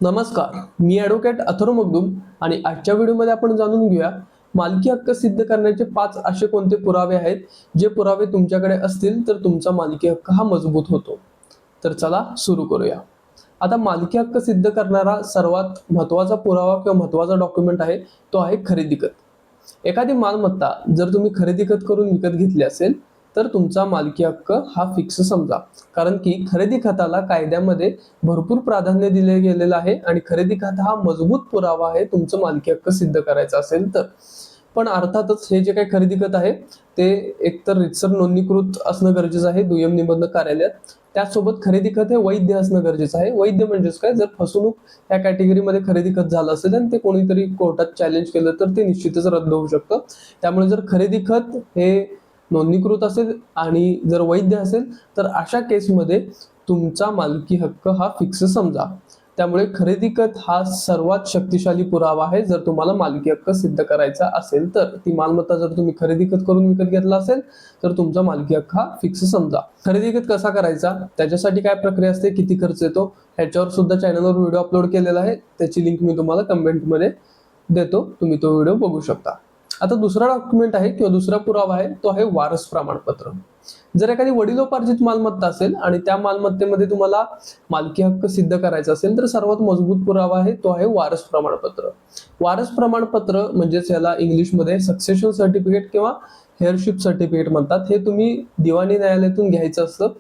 नमस्कार, मी ॲडव्होकेट अथर्व मगदूम आणि आजच्या व्हिडिओमध्ये आपण जाणून घेऊया मालकी हक्क सिद्ध करण्याचे 5 असे कोणते पुरावे आहेत जे पुरावे तुमच्याकडे असतील तर तुमचा मालकी हक्क हा मजबूत होतो. तर चला सुरू करूया. आता मालकी हक्क सिद्ध करणारा सर्वात महत्त्वाचा पुरावा किंवा महत्त्वाचा डॉक्युमेंट आहे तो आहे खरेदी खत. एखादी मालमत्ता जर तुम्ही खरेदी खत करून विकत घेतली असेल तर तुमचा मालकी हक्क हा फिक्स समजा. कारण की खरेदी खताला कायद्यामध्ये भरपूर प्राधान्य दिले गेलेलं आहे आणि खरेदी खत हा मजबूत पुरावा आहे तुमचं मालकी हक्क सिद्ध करायचा असेल तर. पण अर्थातच हे जे काही खरेदी खत आहे ते एकतर रीतसर नोंदणीकृत असणं गरजेचं आहे दुय्यम निबंधक कार्यालयात. त्याचसोबत खरेदी खत हे वैध असणं गरजेचं आहे. वैध म्हणजेच काय, जर फसवणूक या कॅटेगरीमध्ये खरेदी खत झालं असेल आणि ते कोणीतरी कोर्टात चॅलेंज केलं तर ते निश्चितच रद्द होऊ शकतं. त्यामुळे जर खरेदी खत हे नोंदणीकृत असेल आणि जर वैध असेल तर अशा केसमध्ये तुमचा मालकी हक्क हा फिक्स समजा. त्यामुळे खरेदी खत हा सर्वात शक्तिशाली पुरावा आहे जर तुम्हाला मालकी हक्क सिद्ध करायचा असेल तर. ती मालमत्ता जर तुम्ही खरेदी खत करून विकत घेतला असेल तर तुमचा मालकी हक्क हा फिक्स समजा. खरेदी खत कसा करायचा, त्याच्यासाठी काय प्रक्रिया असते, किती खर्च येतो, ह्याच्यावर सुद्धा चॅनलवर व्हिडिओ अपलोड केलेला आहे. त्याची लिंक मी तुम्हाला कमेंटमध्ये देतो, तुम्ही तो व्हिडिओ बघू शकता. आता दुसरा डॉक्युमेंट आहे किंवा दुसरा पुरावा आहे तो आहे वारस प्रमाणपत्र. जर एखादी वडिलोपार्जित मालमत्ता असेल आणि त्या मालमत्तेमध्ये तुम्हाला मालकी हक्क सिद्ध करायचा असेल तर सर्वात मजबूत पुरावा आहे तो आहे वारस प्रमाणपत्र. वारस प्रमाणपत्र म्हणजेच याला इंग्लिशमध्ये सक्सेशन सर्टिफिकेट किंवा हेअरशिप सर्टिफिकेट म्हणतात. हे तुम्ही दिवाणी न्यायालयातून घ्यायचं असतं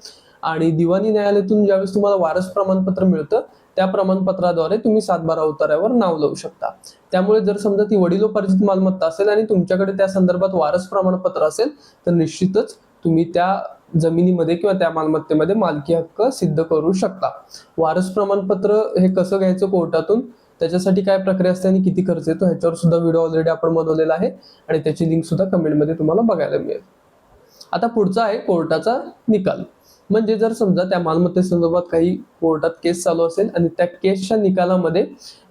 आणि दिवाणी न्यायालयातून ज्यावेळेस तुम्हाला वारस प्रमाणपत्र मिळतं त्या प्रमाणपत्राद्वारे तुम्ही 7/12 उतार्यावर नाव लावू शकता. त्यामुळे जर समजा ती वडिलोपार्जित मालमत्ता असेल आणि तुमच्याकडे त्या संदर्भात वारस प्रमाणपत्र असेल तर निश्चितच तुम्ही त्या जमिनीमध्ये किंवा त्या मालमत्तेमध्ये मालकी हक्क सिद्ध करू शकता. वारस प्रमाणपत्र हे कसं घ्यायचं कोर्टातून, त्याच्यासाठी काय प्रक्रिया असते आणि किती खर्च येतो ह्याच्यावर सुद्धा व्हिडिओ ऑलरेडी आपण बनवलेला आहे आणि त्याची लिंक सुद्धा कमेंटमध्ये तुम्हाला बघायला मिळेल. आता पुढचा आहे कोर्टाचा निकाल. म्हणजे जर समजा त्या मालमत्तेसंदर्भात काही कोर्टात केस चालू असेल आणि त्या केसच्या निकालामध्ये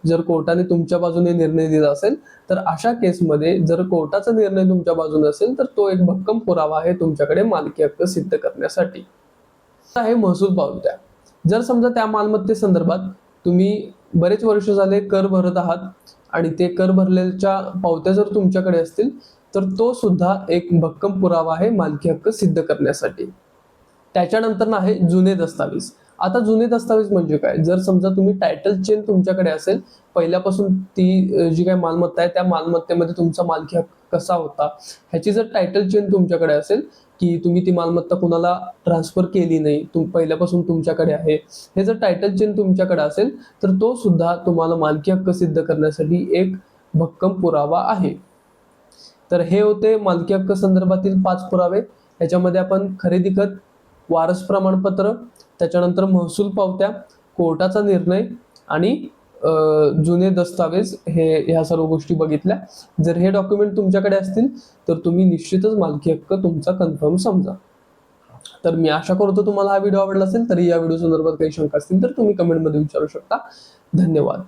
जर कोर्टाने तुमच्या बाजूने निर्णय दिला असेल तर अशा केसमध्ये जर कोर्टाचा निर्णय तुमच्या बाजूने असेल तर तो एक भक्कम पुरावा आहे तुमच्याकडे मालकी हक्क सिद्ध करण्यासाठी. आहे महसूल पावत्या. जर समजा त्या मालमत्तेसंदर्भात तुम्ही बरेच वर्ष झाले कर भरत आहात आणि ते कर भरलेल्या पावत्या जर तुमच्याकडे असतील तर तो सुद्धा एक भक्कम पुरावा आहे मालकी हक्क सिद्ध करण्यासाठी. त्याच्यानंतर आहे जुने दस्तावेज. आता जुने दस्तावेज म्हणजे काय, जर समजा तुम्ही टायटल चेन तुमच्याकडे असेल, पहिल्यापासून ती जी काही मालमत्ता आहे त्या मालमत्तेमध्ये तुमचा मालकी हक्क कसा होता ह्याची जर टायटल चेन तुमच्याकडे असेल की तुम्ही ती मालमत्ता कुणाला ट्रान्सफर केली नाही, पहिल्यापासून तुमच्याकडे आहे, हे जर टायटल चेन तुमच्याकडे असेल तर तो सुद्धा तुम्हाला मालकी हक्क सिद्ध करण्यासाठी एक भक्कम पुरावा आहे. तर हे होते मालकी हक्क संदर्भातील 5 पुरावे. याच्यामध्ये आपण खरेदी खत, वारस प्रमाणपत्र, त्याच्यानंतर महसूल पावत्या, कोर्टाचा निर्णय आणि जुने दस्तावेज ह्या सर्व गोष्टी बघितल्या. जर हे डॉक्युमेंट तुमच्याकडे असतील तर तुम्ही निश्चितच मालकी हक्क तुमचा कन्फर्म समजा. तर मी आशा करतो तुम्हाला हा व्हिडिओ आवडला असेल. तरी या व्हिडिओ संदर्भात काही शंका असतील तर तुम्ही कमेंटमध्ये विचारू शकता. धन्यवाद.